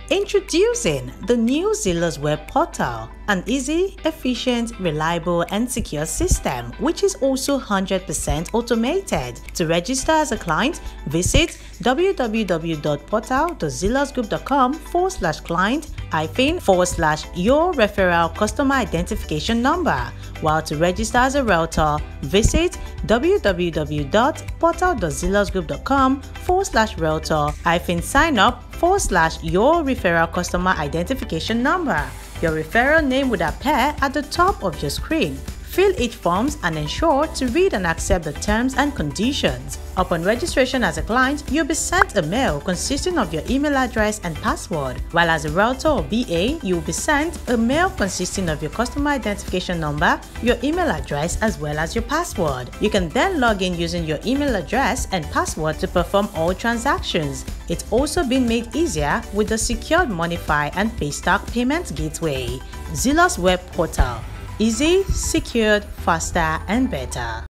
Introducing the new Zylus web portal, an easy, efficient, reliable, and secure system which is also 100% automated. To register as a client, visit www.portal.zylus.com/client-your referral customer identification number, while to register as a realtor, visit www.portal.zylus.com/realtor-sign-up/your referral customer identification number. Your referral name would appear at the top of your screen. Fill each forms and ensure to read and accept the terms and conditions. Upon registration as a client, you'll be sent a mail consisting of your email address and password, while as a realtor or BA, you'll be sent a mail consisting of your customer identification number, your email address, as well as your password. You can then log in using your email address and password to perform all transactions. It's also been made easier with the secured Monify and Paystack payment gateway. Zylus web portal. Easy, secured, faster, and better.